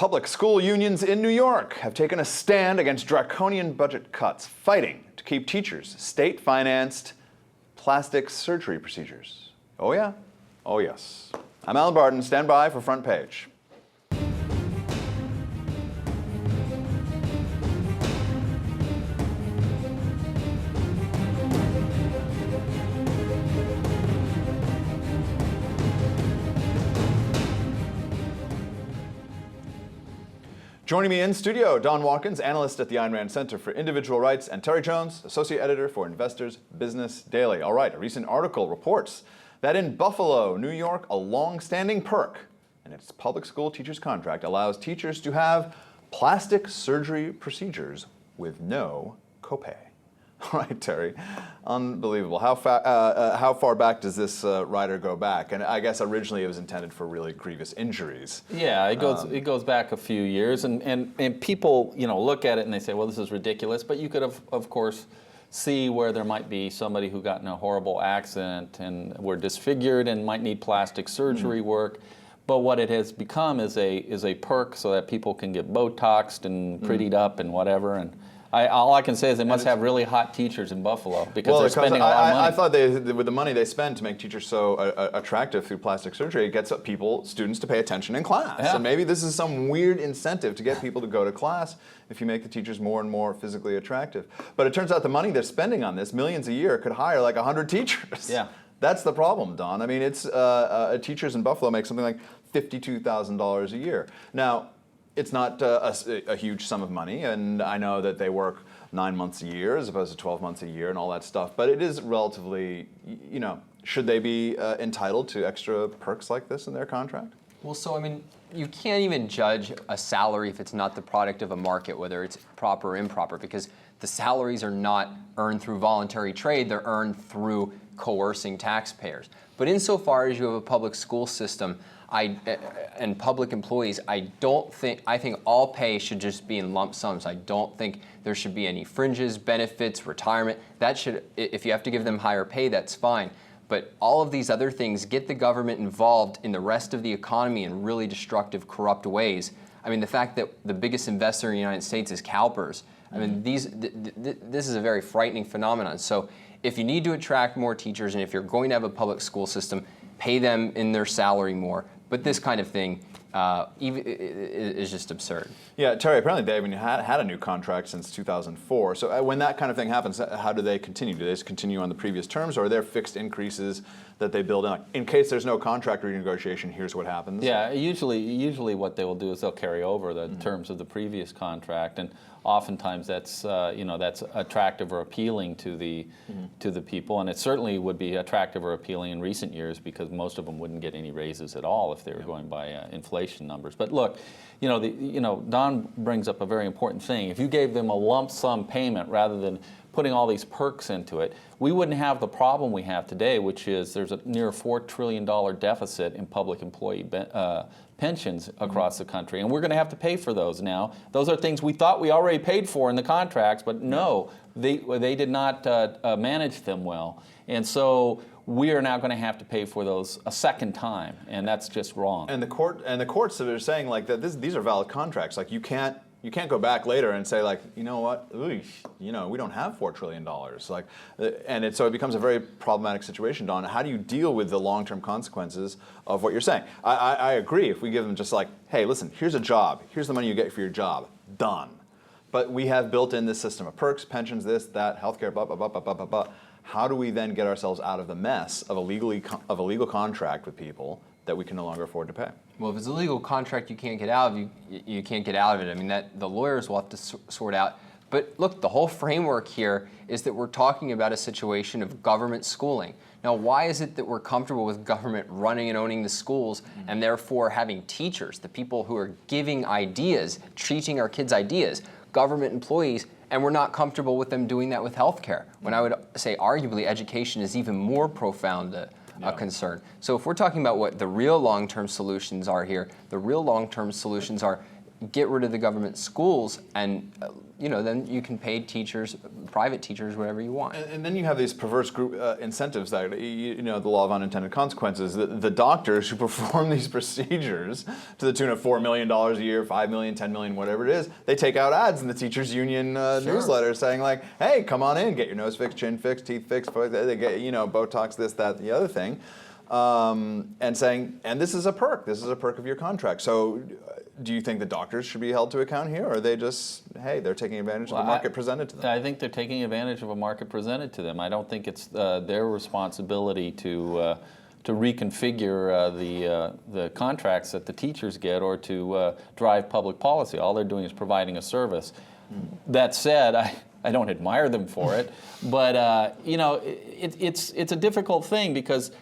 Public school unions in New York have taken a stand against draconian budget cuts, fighting to keep teachers state-financed plastic surgery procedures. Oh yeah? Oh yes. I'm Alan Barton. Stand by for Front Page. Joining me in studio, Don Watkins, analyst at the Ayn Rand Center for Individual Rights, and Terry Jones, associate editor for Investors Business Daily. All right, a recent article reports that in Buffalo, New York, a long-standing perk in its public school teachers' contract allows teachers to have plastic surgery procedures with no copay. All right, Terry, unbelievable. How far back does this rider go back? And I guess originally it was intended for really grievous injuries. Yeah, it goes back a few years, and people look at it and they say, well, this is ridiculous. But you could of course see where there might be somebody who got in a horrible accident and were disfigured and might need plastic surgery work. But what it has become is a perk so that people can get Botoxed and prettied up and whatever. And all I can say is they must have really hot teachers in Buffalo because they're spending a lot of money. I thought with the money they spend to make teachers so attractive through plastic surgery, it gets students to pay attention in class. Yeah. And maybe this is some weird incentive to get people to go to class if you make the teachers more and more physically attractive. But it turns out the money they're spending on this, millions a year, could hire like 100 teachers. Yeah. That's the problem, Don. I mean, it's teachers in Buffalo make something like $52,000 a year. Now, it's not a huge sum of money, and I know that they work 9 months a year as opposed to 12 months a year and all that stuff, but it is relatively, should they be entitled to extra perks like this in their contract? Well, so I mean, you can't even judge a salary if it's not the product of a market, whether it's proper or improper, because the salaries are not earned through voluntary trade, they're earned through coercing taxpayers. But insofar as you have a public school system, and public employees, I think all pay should just be in lump sums. I don't think there should be any fringes, benefits, retirement. If you have to give them higher pay, that's fine. But all of these other things get the government involved in the rest of the economy in really destructive, corrupt ways. I mean, the fact that the biggest investor in the United States is CalPERS, I mean, this is a very frightening phenomenon. So if you need to attract more teachers and if you're going to have a public school system, pay them in their salary more. But this kind of thing is just absurd. Yeah, Terry, apparently they haven't had a new contract since 2004. So when that kind of thing happens, how do they continue? Do they just continue on the previous terms, or are there fixed increases that they build in? Like, in case there's no contract renegotiation, here's what happens? Yeah, usually what they will do is they'll carry over the terms of the previous contract, and oftentimes that's that's attractive or appealing to the people, and it certainly would be attractive or appealing in recent years because most of them wouldn't get any raises at all if they were going by inflation numbers. But look, Don brings up a very important thing. If you gave them a lump sum payment rather than putting all these perks into it, we wouldn't have the problem we have today, which is there's a near $4 trillion deficit in public employee pensions across the country, and we're going to have to pay for those now. Those are things we thought we already paid for in the contracts, but no, they did not manage them well, and so we are now going to have to pay for those a second time, and that's just wrong. And the courts are saying like that these are valid contracts. Like you can't go back later and say like, you know what, we don't have $4 trillion. Like, so it becomes a very problematic situation, Don. How do you deal with the long-term consequences of what you're saying? I agree. If we give them just like, hey, listen, here's a job. Here's the money you get for your job. Done. But we have built in this system of perks, pensions, this, that, healthcare, blah, blah, blah, blah, blah, blah, blah. How do we then get ourselves out of the mess of a legal contract with people that we can no longer afford to pay? Well, if it's a legal contract you can't get out of, you can't get out of it. I mean, that the lawyers will have to sort out. But look, the whole framework here is that we're talking about a situation of government schooling. Now, why is it that we're comfortable with government running and owning the schools and therefore having teachers, the people who are giving ideas, teaching our kids ideas, government employees, and we're not comfortable with them doing that with healthcare? When I would say arguably education is even more profound a concern. So if we're talking about what the real long-term solutions are here, the real long-term solutions are get rid of the government schools, and then you can pay teachers, private teachers, whatever you want. And then you have these perverse group incentives that, the law of unintended consequences. The doctors who perform these procedures to the tune of $4 million a year, $5 million, $10 million, whatever it is, they take out ads in the teachers union newsletter saying like, hey, come on in, get your nose fixed, chin fixed, teeth fixed, they get, Botox, this, that, the other thing. And saying, and this is a perk of your contract. So do you think the doctors should be held to account here, or are they just, hey, they're taking advantage of the market presented to them? I think they're taking advantage of a market presented to them. I don't think it's their responsibility to reconfigure the contracts that the teachers get or to drive public policy. All they're doing is providing a service. That said, I don't admire them for it, but it's a difficult thing because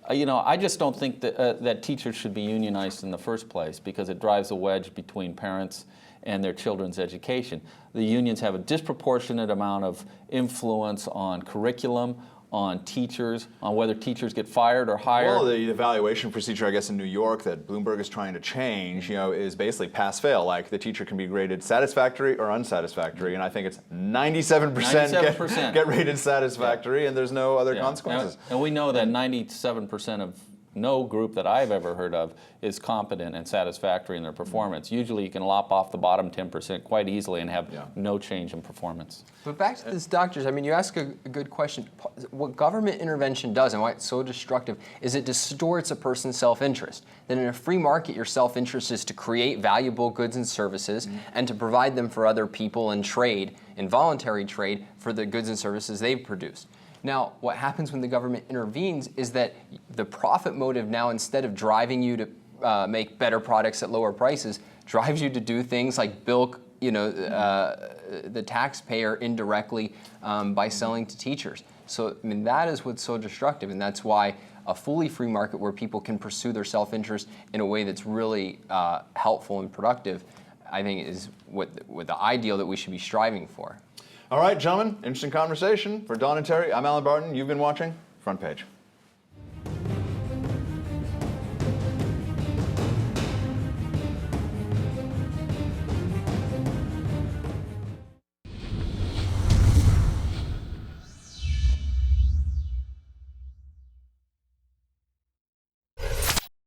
I just don't think that teachers should be unionized in the first place because it drives a wedge between parents and their children's education. The unions have a disproportionate amount of influence on curriculum, on teachers, on whether teachers get fired or hired. Well, the evaluation procedure, I guess, in New York that Bloomberg is trying to change, is basically pass-fail. Like the teacher can be graded satisfactory or unsatisfactory, and I think it's 97% get rated satisfactory, and there's no other consequences. And we know that 97% of no group that I've ever heard of is competent and satisfactory in their performance. Usually you can lop off the bottom 10% quite easily and have no change in performance. But back to this doctors, you ask a good question. What government intervention does and why it's so destructive is it distorts a person's self-interest. Then in a free market, your self-interest is to create valuable goods and services and to provide them for other people in trade, in voluntary trade, for the goods and services they've produced. Now, what happens when the government intervenes is that the profit motive now, instead of driving you to make better products at lower prices, drives you to do things like bilk, the taxpayer indirectly by selling to teachers. So, that is what's so destructive, and that's why a fully free market where people can pursue their self-interest in a way that's really helpful and productive, I think is what the ideal that we should be striving for. All right, gentlemen, interesting conversation. For Don and Terry, I'm Alan Barton. You've been watching Front Page.